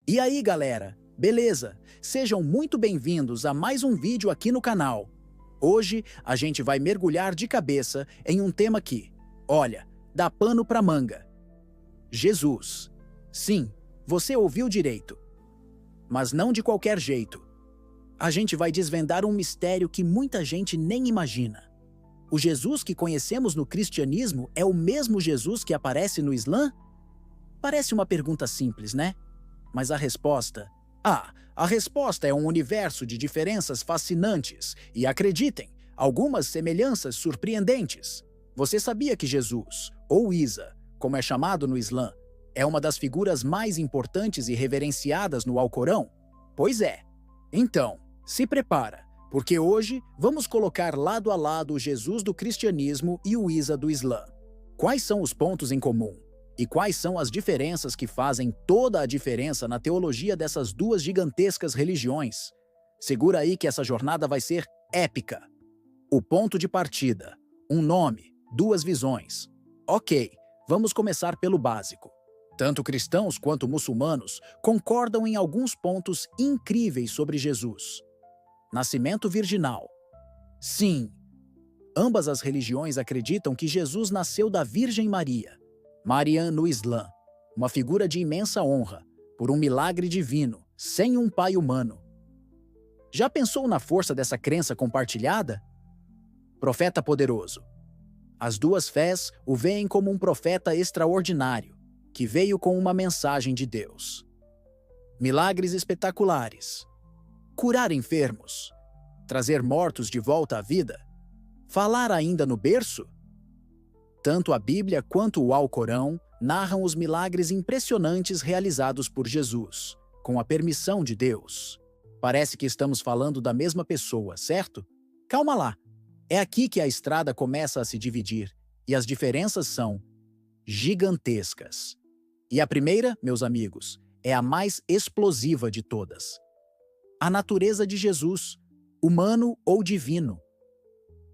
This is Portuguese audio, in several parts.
E aí, galera? Beleza? Sejam muito bem-vindos a mais um vídeo aqui no canal. Hoje, a gente vai mergulhar de cabeça em um tema que, olha, dá pano pra manga. Jesus. Sim, você ouviu direito. Mas não de qualquer jeito. A gente vai desvendar um mistério que muita gente nem imagina. O Jesus que conhecemos no cristianismo é o mesmo Jesus que aparece no Islã? Parece uma pergunta simples, né? Mas a resposta é um universo de diferenças fascinantes e, acreditem, algumas semelhanças surpreendentes. Você sabia que Jesus, ou Isa, como é chamado no Islã, é uma das figuras mais importantes e reverenciadas no Alcorão? Pois é. Então, se prepara, porque hoje vamos colocar lado a lado o Jesus do cristianismo e o Isa do Islã. Quais são os pontos em comum? E quais são as diferenças que fazem toda a diferença na teologia dessas duas gigantescas religiões? Segura aí que essa jornada vai ser épica. O ponto de partida, um nome, duas visões. Ok, vamos começar pelo básico. Tanto cristãos quanto muçulmanos concordam em alguns pontos incríveis sobre Jesus. Nascimento virginal. Sim, ambas as religiões acreditam que Jesus nasceu da Virgem Maria. Mariam no Islã, uma figura de imensa honra, por um milagre divino, sem um pai humano. Já pensou na força dessa crença compartilhada? Profeta poderoso. As duas fés o veem como um profeta extraordinário, que veio com uma mensagem de Deus. Milagres espetaculares. Curar enfermos. Trazer mortos de volta à vida. Falar ainda no berço? Tanto a Bíblia quanto o Alcorão narram os milagres impressionantes realizados por Jesus, com a permissão de Deus. Parece que estamos falando da mesma pessoa, certo? Calma lá. É aqui que a estrada começa a se dividir, e as diferenças são gigantescas. E a primeira, meus amigos, é a mais explosiva de todas. A natureza de Jesus, humano ou divino.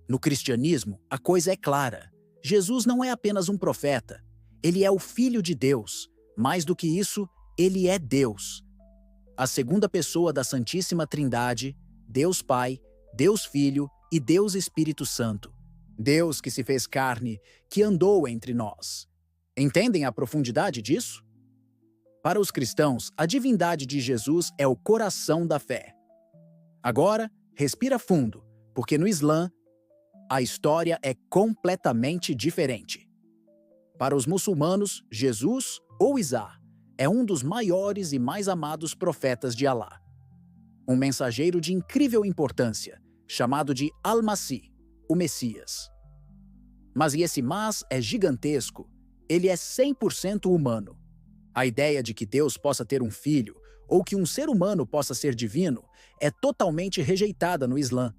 No cristianismo, a coisa é clara. Jesus não é apenas um profeta, ele é o Filho de Deus. Mais do que isso, ele é Deus. A segunda pessoa da Santíssima Trindade, Deus Pai, Deus Filho e Deus Espírito Santo. Deus que se fez carne, que andou entre nós. Entendem a profundidade disso? Para os cristãos, a divindade de Jesus é o coração da fé. Agora, respira fundo, porque no Islã, a história é completamente diferente. Para os muçulmanos, Jesus, ou Isa, é um dos maiores e mais amados profetas de Alá. Um mensageiro de incrível importância, chamado de Al-Masih, o Messias. Mas e esse mas é gigantesco, ele é 100% humano. A ideia de que Deus possa ter um filho, ou que um ser humano possa ser divino, é totalmente rejeitada no Islã.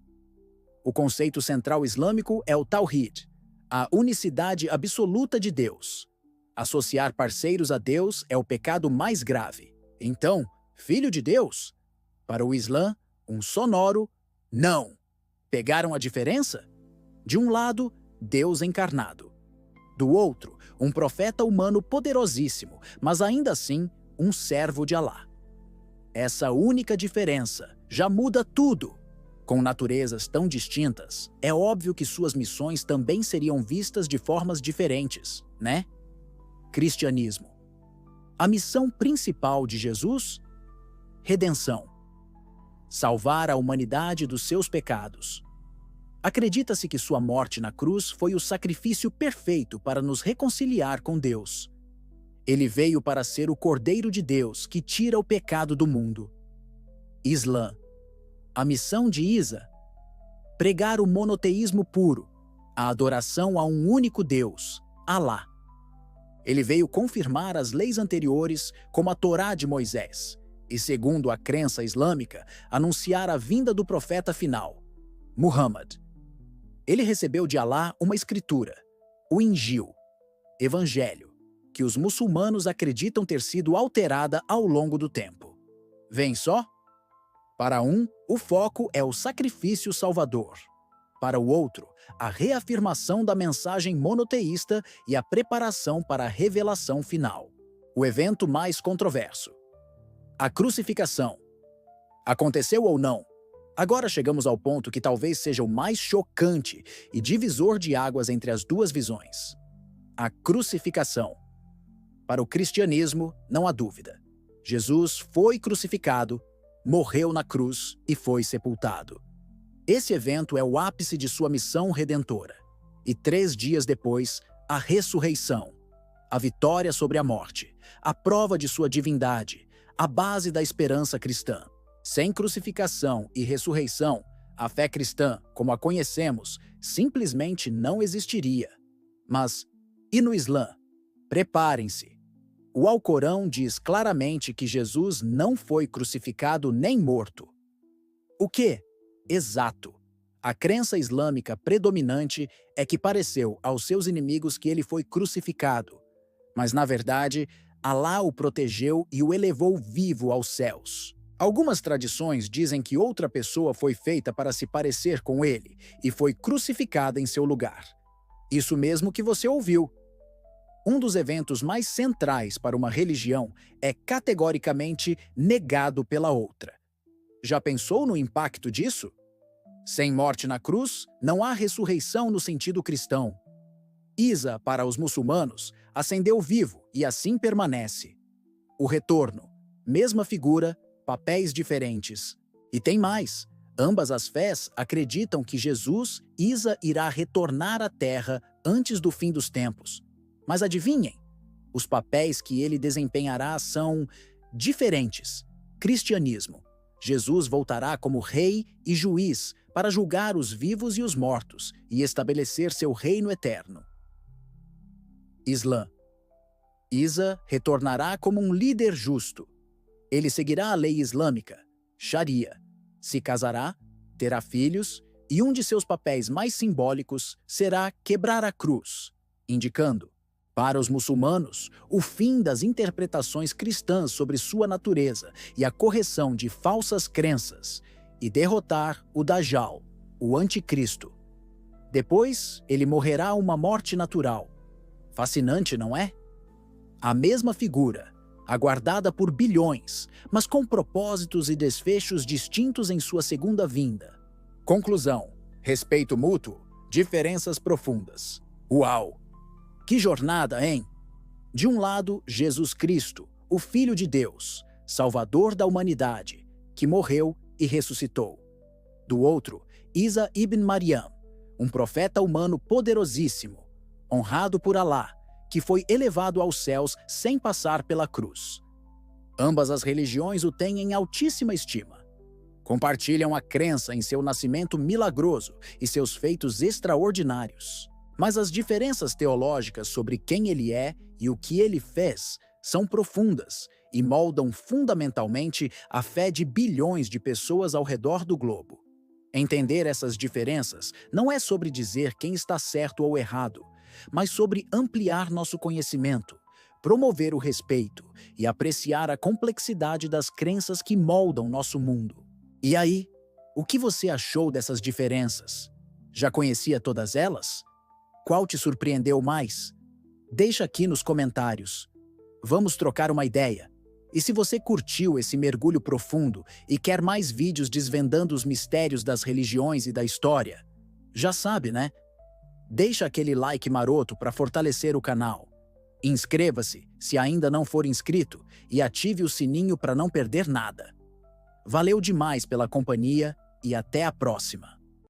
O conceito central islâmico é o Tawhid, a unicidade absoluta de Deus. Associar parceiros a Deus é o pecado mais grave. Então, filho de Deus? Para o Islã, um sonoro não. Pegaram a diferença? De um lado, Deus encarnado. Do outro, um profeta humano poderosíssimo, mas ainda assim, um servo de Alá. Essa única diferença já muda tudo. Com naturezas tão distintas, é óbvio que suas missões também seriam vistas de formas diferentes, né? Cristianismo. A missão principal de Jesus? Redenção. Salvar a humanidade dos seus pecados. Acredita-se que sua morte na cruz foi o sacrifício perfeito para nos reconciliar com Deus. Ele veio para ser o Cordeiro de Deus que tira o pecado do mundo. Islã. A missão de Isa? Pregar o monoteísmo puro, a adoração a um único Deus, Alá. Ele veio confirmar as leis anteriores, como a Torá de Moisés, e, segundo a crença islâmica, anunciar a vinda do profeta final, Muhammad. Ele recebeu de Alá uma escritura, o Injil, Evangelho, que os muçulmanos acreditam ter sido alterada ao longo do tempo. Vem só? Para um, o foco é o sacrifício salvador. Para o outro, a reafirmação da mensagem monoteísta e a preparação para a revelação final. O evento mais controverso. A crucificação. Aconteceu ou não? Agora chegamos ao ponto que talvez seja o mais chocante e divisor de águas entre as duas visões. A crucificação. Para o cristianismo, não há dúvida. Jesus foi crucificado, morreu na cruz e foi sepultado. Esse evento é o ápice de sua missão redentora. E 3 dias depois, a ressurreição, a vitória sobre a morte, a prova de sua divindade, a base da esperança cristã. Sem crucificação e ressurreição, a fé cristã, como a conhecemos, simplesmente não existiria. Mas, e no Islã? Preparem-se. O Alcorão diz claramente que Jesus não foi crucificado nem morto. O quê? Exato. A crença islâmica predominante é que pareceu aos seus inimigos que ele foi crucificado. Mas, na verdade, Alá o protegeu e o elevou vivo aos céus. Algumas tradições dizem que outra pessoa foi feita para se parecer com ele e foi crucificada em seu lugar. Isso mesmo que você ouviu. Um dos eventos mais centrais para uma religião é categoricamente negado pela outra. Já pensou no impacto disso? Sem morte na cruz, não há ressurreição no sentido cristão. Isa, para os muçulmanos, ascendeu vivo e assim permanece. O retorno, mesma figura, papéis diferentes. E tem mais. Ambas as fés acreditam que Jesus, Isa, irá retornar à Terra antes do fim dos tempos. Mas adivinhem, os papéis que ele desempenhará são diferentes. Cristianismo. Jesus voltará como rei e juiz para julgar os vivos e os mortos e estabelecer seu reino eterno. Islã. Isa retornará como um líder justo. Ele seguirá a lei islâmica, Sharia, se casará, terá filhos e um de seus papéis mais simbólicos será quebrar a cruz, indicando, para os muçulmanos, o fim das interpretações cristãs sobre sua natureza e a correção de falsas crenças, e derrotar o Dajjal, o anticristo. Depois, ele morrerá uma morte natural. Fascinante, não é? A mesma figura, aguardada por bilhões, mas com propósitos e desfechos distintos em sua segunda vinda. Conclusão: respeito mútuo, diferenças profundas. Uau! Que jornada, hein? De um lado, Jesus Cristo, o Filho de Deus, Salvador da humanidade, que morreu e ressuscitou. Do outro, Isa ibn Maryam, um profeta humano poderosíssimo, honrado por Alá, que foi elevado aos céus sem passar pela cruz. Ambas as religiões o têm em altíssima estima. Compartilham a crença em seu nascimento milagroso e seus feitos extraordinários. Mas as diferenças teológicas sobre quem ele é e o que ele fez são profundas e moldam fundamentalmente a fé de bilhões de pessoas ao redor do globo. Entender essas diferenças não é sobre dizer quem está certo ou errado, mas sobre ampliar nosso conhecimento, promover o respeito e apreciar a complexidade das crenças que moldam nosso mundo. E aí, o que você achou dessas diferenças? Já conhecia todas elas? Qual te surpreendeu mais? Deixa aqui nos comentários. Vamos trocar uma ideia. E se você curtiu esse mergulho profundo e quer mais vídeos desvendando os mistérios das religiões e da história, já sabe, né? Deixa aquele like maroto para fortalecer o canal. Inscreva-se se ainda não for inscrito e ative o sininho para não perder nada. Valeu demais pela companhia e até a próxima!